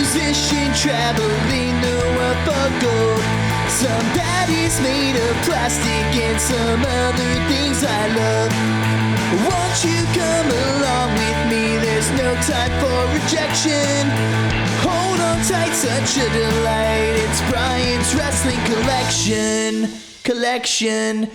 musician traveling the world for gold. Somebody's made of plastic and some other things I love. Won't you come along with me? There's no time for rejection. Hold on tight, such a delight. It's Brian's Wrestling Collection. Me.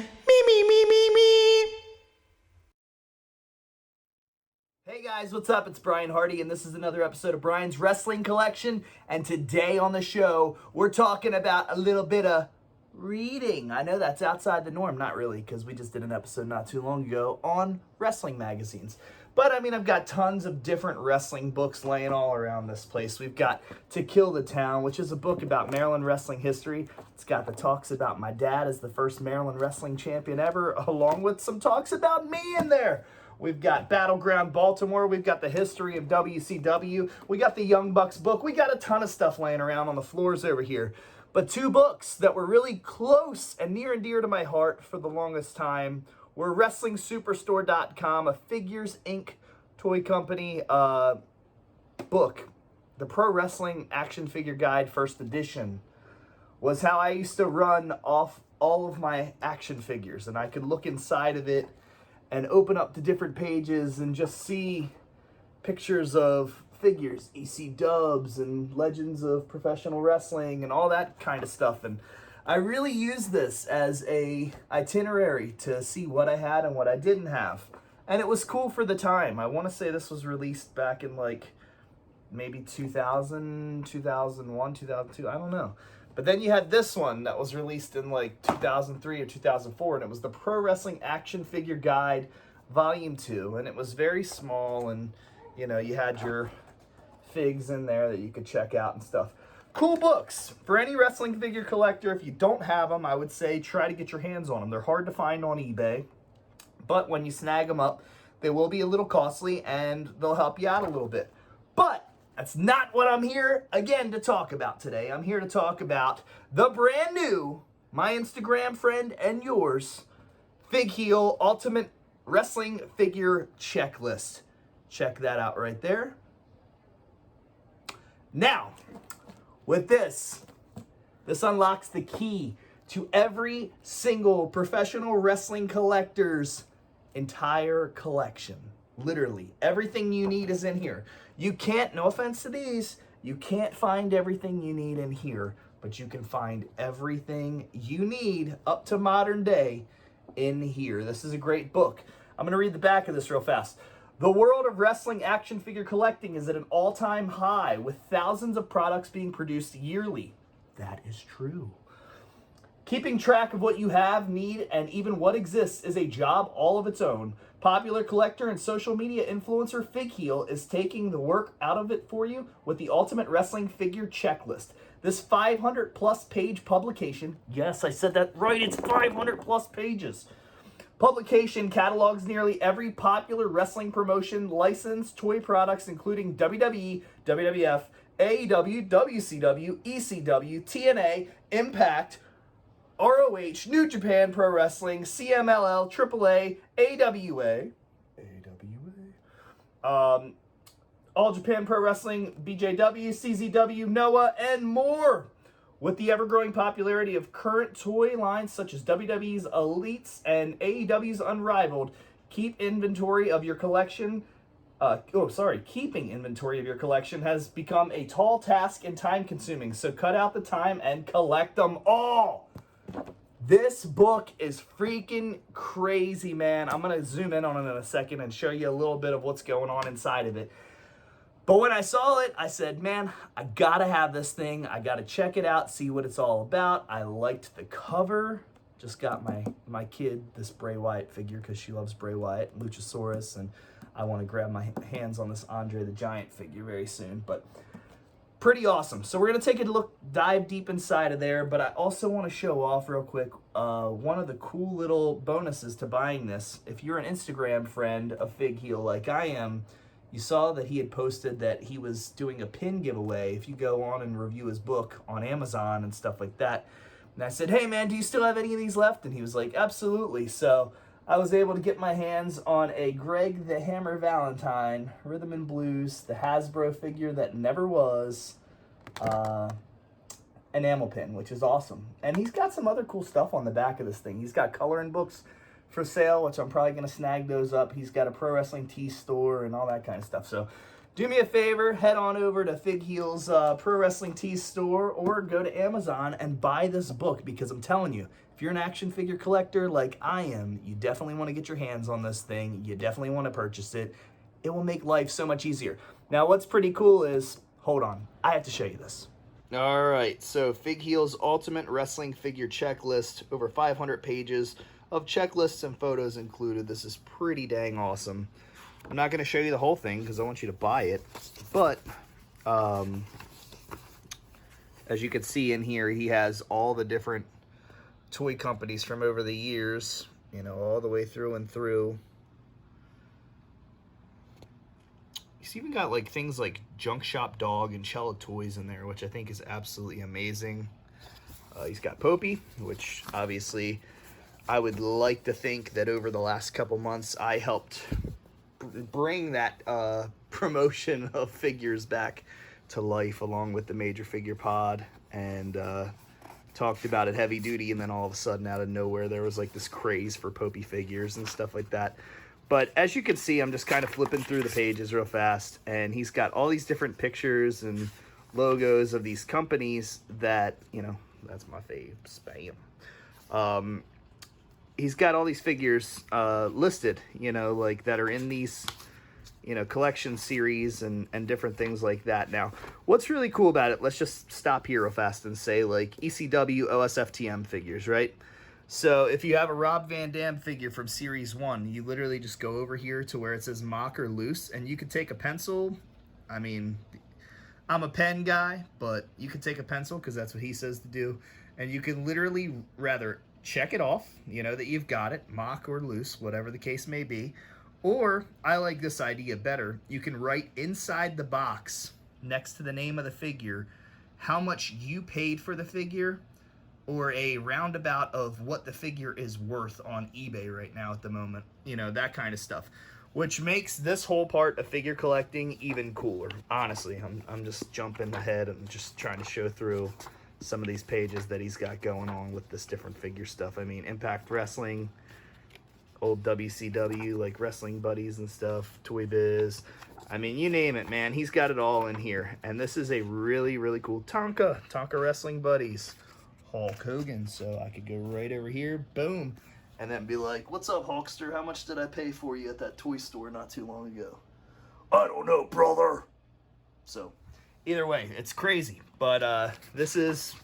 Hey guys, what's up? It's Brian Hardy, and this is another episode of Brian's Wrestling Collection. And today on the show, we're talking about a little bit of reading. I know that's outside the norm. Not really, because we just did an episode not too long ago on wrestling magazines. But I mean, I've got tons of different wrestling books laying all around this place. We've got To Kill the Town, which is a book about Maryland wrestling history. It's got the talks about my dad as the first Maryland wrestling champion ever, along with some talks about me in there. We've got Battleground Baltimore. We've got the history of WCW. We got the Young Bucks book. We got a ton of stuff laying around on the floors over here. But two books that were really close and near and dear to my heart for the longest time were WrestlingSuperstore.com, a Figures Inc. toy company book. The Pro Wrestling Action Figure Guide First Edition was how I used to run off all of my action figures. And I could look inside of it and open up the different pages and just see pictures of figures, EC Dubs and legends of professional wrestling and all that kind of stuff. And I really used this as a itinerary to see what I had and what I didn't have. And it was cool for the time. I want to say this was released back in like maybe 2000, 2001, 2002, I don't know. But then you had this one that was released in like 2003 or 2004, and it was the Pro Wrestling Action Figure Guide Volume 2. And it was very small, and you know, you had your figs in there that you could check out and stuff. Cool books for any wrestling figure collector. If you don't have them, I would say try to get your hands on them. They're hard to find on eBay, but when you snag them up, they will be a little costly and they'll help you out a little bit. But that's not what I'm here again to talk about today. I'm here to talk about the brand new, my Instagram friend and yours, Fig Heel Ultimate Wrestling Figure Checklist. Check that out right there. Now, with this unlocks the key to every single professional wrestling collector's entire collection. Literally, everything you need is in here. You can't, no offense to these, you can't find everything you need in here, but you can find everything you need up to modern day in here. This is a great book. I'm going to read the back of this real fast. The world of wrestling action figure collecting is at an all-time high, with thousands of products being produced yearly. That is true. Keeping track of what you have, need, and even what exists is a job all of its own. Popular collector and social media influencer Fig Heel is taking the work out of it for you with the Ultimate Wrestling Figure Checklist. This 500-plus page publication, yes, I said that right, it's 500-plus pages. Publication catalogs nearly every popular wrestling promotion, licensed toy products, including WWE, WWF, AEW, WCW, ECW, TNA, Impact, ROH, New Japan Pro Wrestling, CMLL, AAA, AWA, All Japan Pro Wrestling, BJW, CZW, NOAH, and more. With the ever-growing popularity of current toy lines such as WWE's Elites and AEW's Unrivaled, keeping inventory of your collection has become a tall task and time-consuming, so cut out the time and collect them all. This book is freaking crazy, man. I'm going to zoom in on it in a second and show you a little bit of what's going on inside of it. But when I saw it, I said, man, I gotta have this thing. I gotta check it out, see what it's all about. I liked the cover. Just got my kid this Bray Wyatt figure because she loves Bray Wyatt, Luchasaurus, and I want to grab my hands on this Andre the Giant figure very soon. But pretty awesome. So we're going to take a look, dive deep inside of there, but I also want to show off real quick one of the cool little bonuses to buying this. If you're an Instagram friend of Fig Heel like I am, you saw that he had posted that he was doing a pin giveaway if you go on and review his book on Amazon and stuff like that. And I said, hey man, do you still have any of these left? And he was like, absolutely. So I was able to get my hands on a Greg the Hammer Valentine, Rhythm and Blues, the Hasbro figure that never was. enamel pin, which is awesome. And he's got some other cool stuff on the back of this thing. He's got coloring books for sale, which I'm probably going to snag those up. He's got a Pro Wrestling Tees store and all that kind of stuff. So do me a favor, head on over to Fig Heel's Pro Wrestling Tees store or go to Amazon and buy this book, because I'm telling you, if you're an action figure collector like I am, you definitely want to get your hands on this thing. You definitely want to purchase it. It will make life so much easier. Now, what's pretty cool is, hold on, I have to show you this. All right, so Fig Heel's Ultimate Wrestling Figure Checklist, over 500 pages of checklists and photos included. This is pretty dang awesome. I'm not going to show you the whole thing because I want you to buy it, but as you can see in here, he has all the different toy companies from over the years, you know, all the way through and through. He's even got like things like Junk Shop Dog and Cello Toys in there, which I think is absolutely amazing. He's got Popey, which obviously I would like to think that over the last couple months I helped bring that promotion of figures back to life, along with the Major Figure Pod, and talked about it heavy duty, and then all of a sudden out of nowhere there was like this craze for Popey figures and stuff like that. But as you can see, I'm just kind of flipping through the pages real fast, and he's got all these different pictures and logos of these companies that, you know, that's my fave, spam. He's got all these figures listed, you know, like that are in these, you know, collection series and different things like that. Now, what's really cool about it, let's just stop here real fast and say, like, ECW OSFTM figures, right? So if you have a Rob Van Dam figure from Series 1, you literally just go over here to where it says mock or loose, and you could take a pencil. I mean, I'm a pen guy, but you could take a pencil because that's what he says to do, and you can literally rather check it off, you know, that you've got it, mock or loose, whatever the case may be. Or, I like this idea better, you can write inside the box, next to the name of the figure, how much you paid for the figure, or a roundabout of what the figure is worth on eBay right now at the moment. You know, that kind of stuff. Which makes this whole part of figure collecting even cooler. Honestly, I'm just jumping ahead and just trying to show through some of these pages that he's got going on with this different figure stuff. I mean, Impact Wrestling, old WCW, like Wrestling Buddies and stuff, Toy Biz. I mean, you name it, man. He's got it all in here. And this is a really, really cool Tonka Wrestling Buddies. Hulk Hogan, so I could go right over here, boom, and then be like, what's up, Hulkster? How much did I pay for you at that toy store not too long ago? I don't know, brother. So, either way, it's crazy, but this is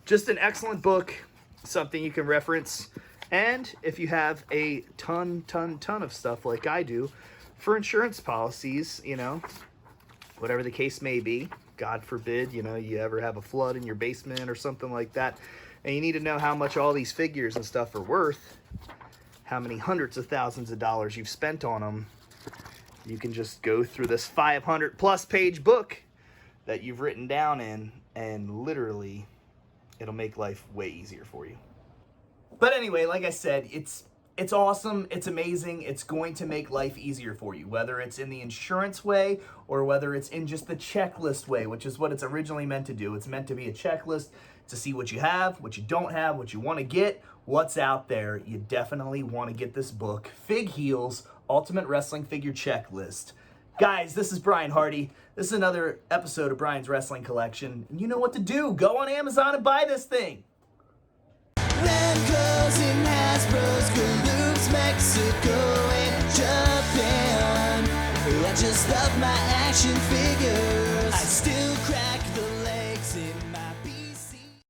just an excellent book, something you can reference, and if you have a ton of stuff like I do, for insurance policies, you know, whatever the case may be, God forbid, you know, you ever have a flood in your basement or something like that, and you need to know how much all these figures and stuff are worth, how many hundreds of thousands of dollars you've spent on them, you can just go through this 500+ page book that you've written down in, and literally, it'll make life way easier for you. But anyway, like I said, it's awesome, it's amazing, it's going to make life easier for you, whether it's in the insurance way or whether it's in just the checklist way, which is what it's originally meant to do. It's meant to be a checklist to see what you have, what you don't have, what you want to get, what's out there. You definitely want to get this book, Fig Heel's Ultimate Wrestling Figure Checklist. Guys, this is Brian Hardy. This is another episode of Brian's Wrestling Collection. And you know what to do. Go on Amazon and buy this thing. Mexico and Japan. I just love my action figures. I still